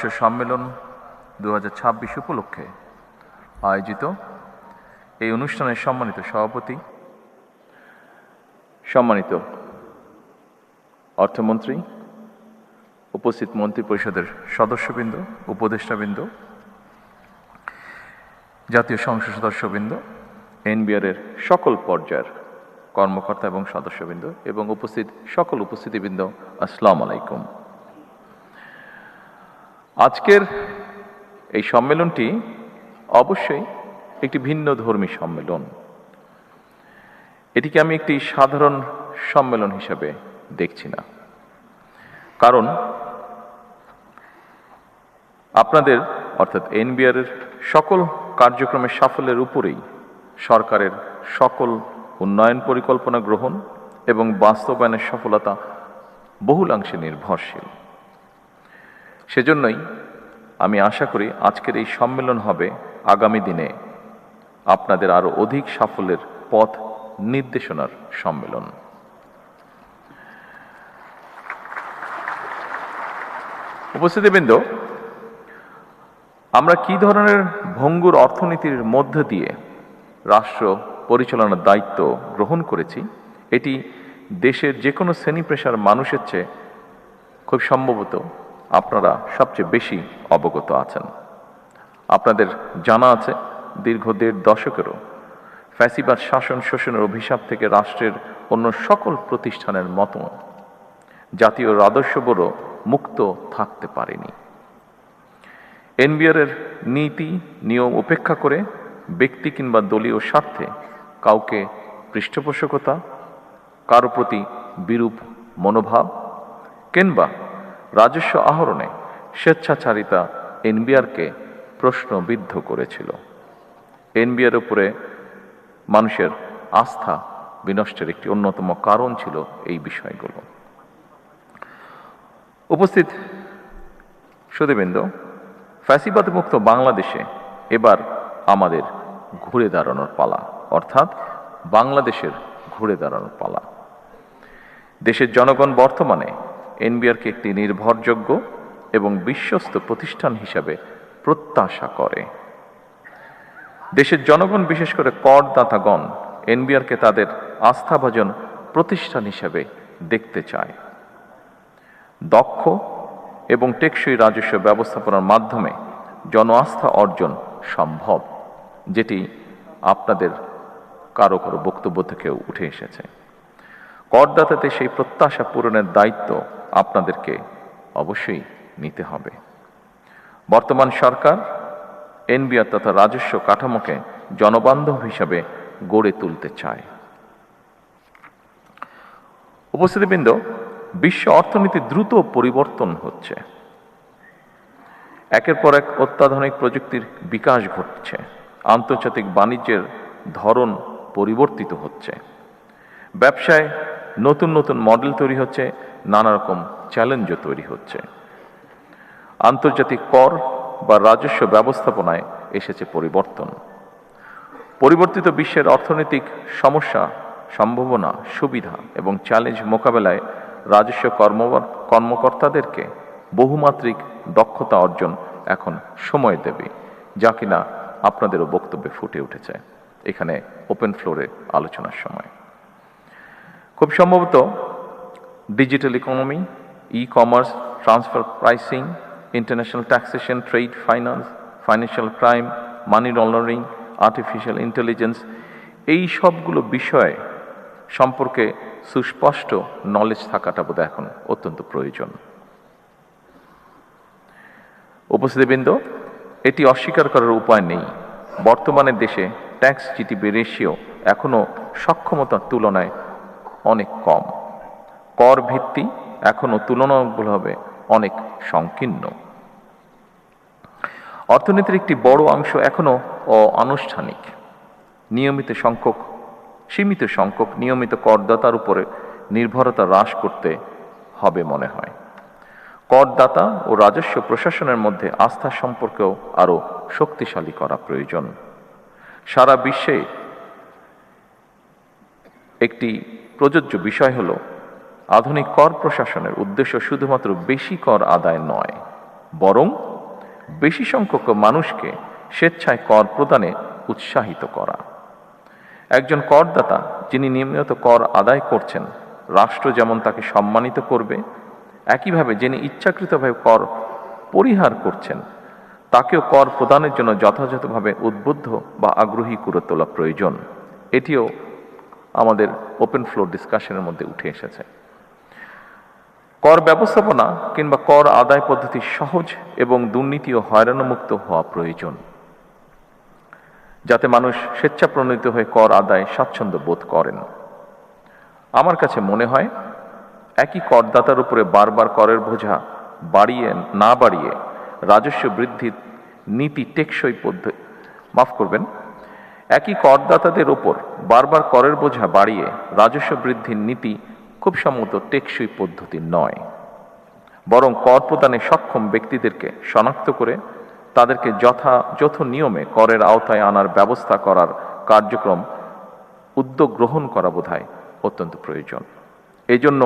রাষ্ট্র সম্মেলন 2026 উপলক্ষে আয়োজিত এই অনুষ্ঠানের সম্মানিত সভাপতি, সম্মানিত অর্থমন্ত্রী, উপস্থিত মন্ত্রিপরিষদের সদস্যবৃন্দ, উপদেষ্টাবৃন্দ, জাতীয় সংসদ সদস্যবৃন্দ, এনবিআরের সকল পর্যায়ের কর্মকর্তা এবং সদস্যবৃন্দ এবং উপস্থিত সকল উপস্থিতিবৃন্দ, আসসালামু আলাইকুম। আজকের এই সম্মেলনটি অবশ্যই একটি ভিন্ন ধর্মী সম্মেলন। এটিকে আমি একটি সাধারণ সম্মেলন হিসাবে দেখছি না, কারণ আপনাদের অর্থাৎ এনবিআরের সকল কার্যক্রমের সাফল্যের উপরেই সরকারের সকল উন্নয়ন পরিকল্পনা গ্রহণ এবং বাস্তবায়নের সফলতা বহুলাংশে নির্ভরশীল। সেজন্যই আমি আশা করি আজকের এই সম্মেলন হবে আগামী দিনে আপনাদের আরও অধিক সাফল্যের পথ নির্দেশনার সম্মেলন। উপস্থিতিবৃন্দ, আমরা কি ধরনের ভঙ্গুর অর্থনীতির মধ্য দিয়ে রাষ্ট্র পরিচালনার দায়িত্ব গ্রহণ করেছি, এটি দেশের যে কোনো শ্রেণী পেশার মানুষের চেয়ে খুব সম্ভবত আপনারা সবচেয়ে বেশি অবগত আছেন। আপনাদের জানা আছে, দীর্ঘ 1.5 দশকেরও ফ্যাসিবাদ শাসন শোষণের অভিশাপ থেকে রাষ্ট্রের অন্য সকল প্রতিষ্ঠানের মতো জাতীয় রাজস্ববোর্ডও মুক্ত থাকতে পারেনি। এনবিআরের নীতি নিয়ম উপেক্ষা করে ব্যক্তি কিংবা দলীয় স্বার্থে কাউকে পৃষ্ঠপোষকতা, কারো প্রতি বিরূপ মনোভাব কিংবা রাজস্ব আহরণে স্বেচ্ছাচারিতা এনবিআরকে প্রশ্নবিদ্ধ করেছিল। এনবিআর উপরে মানুষের আস্থা বিনষ্টের একটি অন্যতম কারণ ছিল এই বিষয়গুলো। উপস্থিত সুধীবৃন্দ, ফ্যাসিবাদ মুক্ত বাংলাদেশে এবার আমাদের ঘুরে দাঁড়ানোর পালা, অর্থাৎ বাংলাদেশের ঘুরে দাঁড়ানোর পালা। দেশের জনগণ বর্তমানে এনবিআরকে একটি নির্ভরযোগ্য এবং বিশ্বস্ত প্রতিষ্ঠান হিসাবে প্রত্যাশা করে। দেশের জনগণ, বিশেষ করে করদাতাগণ, এনবিআরকে তাদের আস্থাভাজন প্রতিষ্ঠান হিসাবে দেখতে চায়। দক্ষ এবং টেকসই রাজস্ব ব্যবস্থাপনার মাধ্যমে জন আস্থা অর্জন সম্ভব, যেটি আপনাদের কারো কারো বক্তব্য থেকেও উঠে এসেছে। করদাতাতে সেই প্রত্যাশা পূরণের দায়িত্ব আপনাদেরকে অবশ্যই নিতে হবে। বর্তমান সরকার এনবিআর তথা রাজস্ব কাঠামোকে জনবান্ধব হিসাবে গড়ে তুলতে চায়। উপস্থিতিবৃন্দ, বিশ্ব অর্থনীতি দ্রুত পরিবর্তন হচ্ছে। একের পর এক অত্যাধুনিক প্রযুক্তির বিকাশ ঘটছে। আন্তর্জাতিক বাণিজ্যের ধরন পরিবর্তিত হচ্ছে। ব্যবসায় নতুন নতুন মডেল তৈরি হচ্ছে, নানা রকম চ্যালেঞ্জও তৈরি হচ্ছে। আন্তর্জাতিক কর বা রাজস্ব ব্যবস্থাপনায় এসেছে পরিবর্তন। পরিবর্তিত বিশ্বের অর্থনৈতিক সমস্যা, সম্ভাবনা, সুবিধা এবং চ্যালেঞ্জ মোকাবেলায় রাজস্ব কর্মকর্তাদেরকে বহুমাত্রিক দক্ষতা অর্জন এখন সময় দেবে, যা কিনা আপনাদেরও বক্তব্যে ফুটে উঠেছে এখানে ওপেন ফ্লোরে আলোচনার সময়। খুব সম্ভবত digital economy, e-commerce, transfer pricing, international taxation, trade finance, financial crime, money laundering, artificial intelligence, এই সবগুলো বিষয় সম্পর্কে সুস্পষ্ট নলেজ থাকাটা বোধহয় এখন অত্যন্ত প্রয়োজন। উপস্থিতিবৃন্দ, এটি অস্বীকার করার উপায় নেই। বর্তমানে দেশে ট্যাক্স জিডিপি রেশিও এখনও সক্ষমতার তুলনায় অনেক কম। কর ভিত্তি এখনও তুলনামূলকভাবে অনেক সংকীর্ণ। অর্থনীতির একটি বড় অংশ এখনও অনানুষ্ঠানিক। সীমিত সংখ্যক নিয়মিত করদাতার উপরে নির্ভরতা হ্রাস করতে হবে মনে হয়। করদাতা ও রাজস্ব প্রশাসনের মধ্যে আস্থার সম্পর্কেও আরও শক্তিশালী করা প্রয়োজন। সারা বিশ্বে একটি প্রযোজ্য বিষয় হল আধুনিক কর প্রশাসনের উদ্দেশ্য শুধুমাত্র বেশি কর আদায় নয়, বরং বেশি সংখ্যক মানুষকে স্বেচ্ছায় কর প্রদানে উৎসাহিত করা। একজন করদাতা যিনি নিয়মিত কর আদায় করছেন, রাষ্ট্র যেমন তাকে সম্মানিত করবে, একইভাবে যিনি ইচ্ছাকৃতভাবে কর পরিহার করছেন তাকেও কর প্রদানের জন্য যথাযথভাবে উদ্বুদ্ধ বা আগ্রহী করে তোলা প্রয়োজন। এটিও আমাদের ওপেন ফ্লোর ডিসকাশনের মধ্যে উঠে এসেছে। কর ব্যবস্থাপনা কিংবা কর আদায় পদ্ধতি সহজ এবং দুর্নীতি ও হয়রানিমুক্ত হওয়া প্রয়োজন, যাতে মানুষ স্বেচ্ছাপ্রণোদিত হয়ে কর আদায় স্বাচ্ছন্দ্য বোধ করেন। আমার কাছে মনে হয় একই করদাতার উপরে বারবার করের বোঝা না বাড়িয়ে রাজস্ব বৃদ্ধির নীতি টেকসই একই করদাতাদের ওপর বারবার করের বোঝা বাড়িয়ে রাজস্ব বৃদ্ধির নীতি খুব সম্ভবত টেকসই পদ্ধতি নয়, বরং কর প্রদানে সক্ষম ব্যক্তিদেরকে শনাক্ত করে তাদেরকে যথাযথ নিয়মে করের আওতায় আনার ব্যবস্থা করার কার্যক্রম উদ্যোগ গ্রহণ করা বোধহয় অত্যন্ত প্রয়োজন। এই জন্য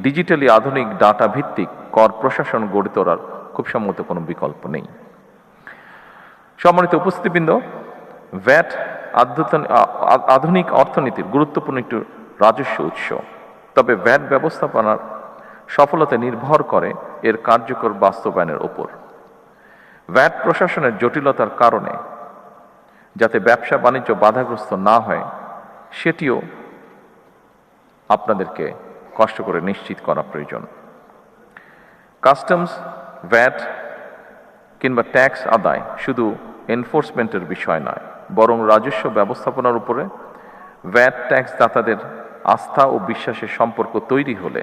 ডিজিটালি আধুনিক ডাটা ভিত্তিক কর প্রশাসন গড়ে তোলার খুব সম্ভবত কোনো বিকল্প নেই। সম্মানিত উপস্থিতিবৃন্দ, ভ্যাট আধুনিক অর্থনীতির গুরুত্বপূর্ণ একটি রাজস্ব উৎস। তবে ভ্যাট ব্যবস্থাপনার সফলতা নির্ভর করে এর কার্যকর বাস্তবায়নের উপর। ভ্যাট প্রশাসনের জটিলতার কারণে যাতে ব্যবসা বাণিজ্য বাধাগ্রস্ত না হয় সেটিও আপনাদেরকে কষ্ট করে নিশ্চিত করা প্রয়োজন। কাস্টমস, ভ্যাট কিংবা ট্যাক্স আদায় শুধু এনফোর্সমেন্টের বিষয় নয়, বরং রাজস্ব ব্যবস্থাপনার উপরে ভ্যাট ট্যাক্স দাতাদের আস্থা ও বিশ্বাসের সম্পর্ক তৈরি হলে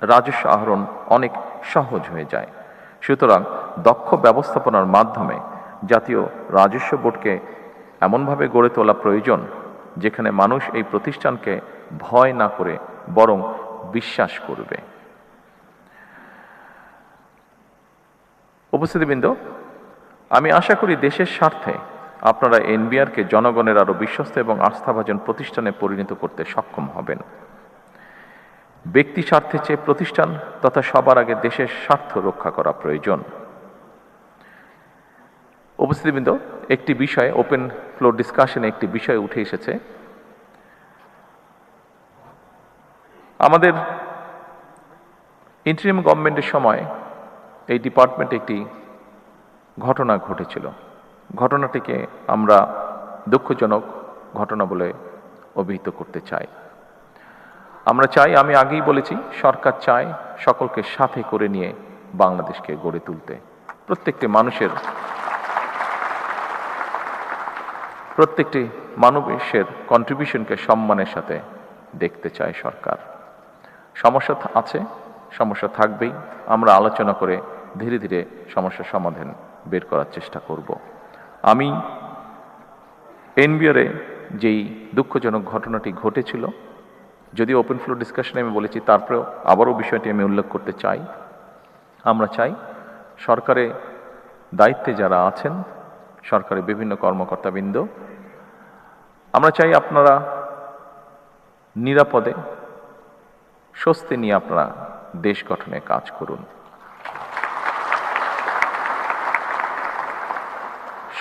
রাজস্ব আহরণ অনেক সহজ হয়ে যায়। সুতরাং দক্ষ ব্যবস্থাপনার মাধ্যমে জাতীয় রাজস্ব বোর্ডকে এমনভাবে গড়ে তোলা প্রয়োজন যেখানে মানুষ এই প্রতিষ্ঠানকে ভয় না করে বরং বিশ্বাস করবে। উপস্থিতিবৃন্দ, আমি আশা করি দেশের স্বার্থে আপনারা এনবিআরকে জনগণের আরো বিশ্বস্ত এবং আস্থাভাজন প্রতিষ্ঠানে পরিণত করতে সক্ষম হবেন। ব্যক্তি স্বার্থের চেয়ে প্রতিষ্ঠান তথা সবার আগে দেশের স্বার্থ রক্ষা করা প্রয়োজন। উপস্থিতিবৃন্দ, একটি বিষয় ওপেন ফ্লোর ডিসকাশনে একটি বিষয় উঠে এসেছে। আমাদের ইন্টারিম গভর্নমেন্টের সময় এই ডিপার্টমেন্টে একটি ঘটনা ঘটেছিল। ঘটনাটিকে আমরা দুঃখজনক ঘটনা বলে অভিহিত করতে চাই। আমরা চাই, আমি আগেই বলেছি, সরকার চায় সকলকে সাথে করে নিয়ে বাংলাদেশকে গড়ে তুলতে। প্রত্যেকটি মানুষের কন্ট্রিবিউশনকে সম্মানের সাথে দেখতে চায় সরকার। সমস্যা আছে, সমস্যা থাকবেই। আমরা আলোচনা করে ধীরে ধীরে সমস্যার সমাধান বের করার চেষ্টা করব। আমি এনবিআরে যেই দুঃখজনক ঘটনাটি ঘটেছিল, যদিও ওপেন ফ্লোর ডিসকাশনে আমি বলেছি, তারপরেও আবারও বিষয়টি আমি উল্লেখ করতে চাই। আমরা চাই সরকারে দায়িত্বে যারা আছেন, সরকারের বিভিন্ন কর্মকর্তাবৃন্দ, আমরা চাই আপনারা নিরাপদে স্বস্তি নিয়ে আপনারা দেশ গঠনে কাজ করুন।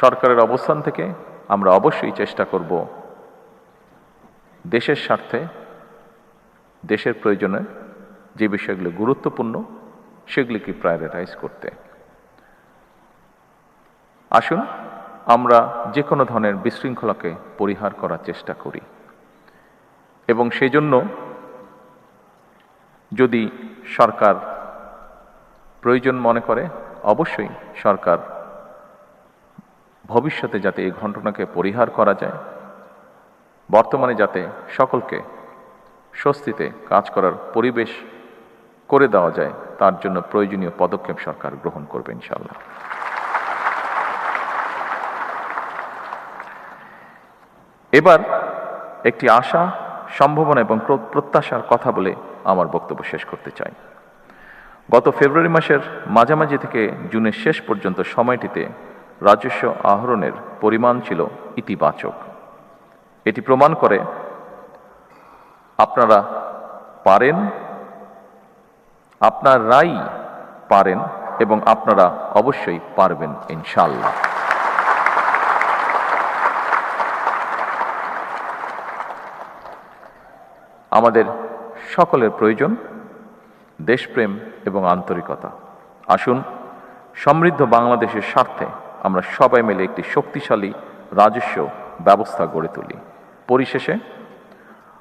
সরকারের অবস্থান থেকে আমরা অবশ্যই চেষ্টা করব দেশের স্বার্থে, দেশের প্রয়োজনে যে বিষয়গুলো গুরুত্বপূর্ণ সেগুলিকে প্রায়োরিটাইজ করতে। আসুন আমরা যে কোনো ধরনের বিশৃঙ্খলাকে পরিহার করার চেষ্টা করি এবং সেজন্য যদি সরকার প্রয়োজন মনে করে, অবশ্যই সরকার ভবিষ্যতে যাতে এই ঘটনাকে পরিহার করা যায়, বর্তমানে যাতে সকলকে স্বস্তিতে কাজ করার পরিবেশ করে দেওয়া যায়, তার জন্য প্রয়োজনীয় পদক্ষেপ সরকার গ্রহণ করবে ইনশাআল্লাহ। এবার একটি আশা, সম্ভাবনা এবং প্রত্যাশার কথা বলে আমার বক্তব্য শেষ করতে চাই। গত ফেব্রুয়ারি মাসের মাঝামাঝি থেকে জুনের শেষ পর্যন্ত সময়টিতে রাজস্ব আহরণের পরিমাণ ছিল ইতিবাচক। এটি প্রমাণ করে আপনারাই পারেন এবং আপনারা অবশ্যই পারবেন ইনশাআল্লাহ। আমাদের সকলের প্রয়োজন দেশপ্রেম এবং আন্তরিকতা। আসুন সমৃদ্ধ বাংলাদেশের স্বার্থে আমরা সবাই মিলে একটি শক্তিশালী রাজস্ব ব্যবস্থা গড়ে তুলি। পরিশেষে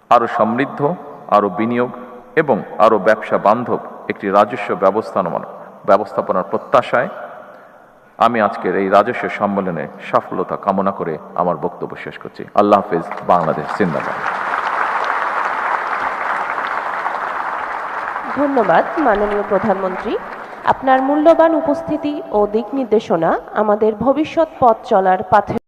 আরও সমৃদ্ধ, আরও বিনিয়োগ এবং আরও ব্যবসা বান্ধব একটি রাজস্ব ব্যবস্থাপনার প্রত্যাশায় আমি আজকের এই রাজস্ব সম্মেলনে সফলতা কামনা করে আমার বক্তব্য শেষ করছি। আল্লাহ হাফেজ। বাংলাদেশ জিন্দাবাদ। ধন্যবাদ মাননীয় প্রধানমন্ত্রী। আপনার মূল্যবান উপস্থিতি ও দিক নির্দেশনা আমাদের ভবিষ্যৎ পথ চলার পাথে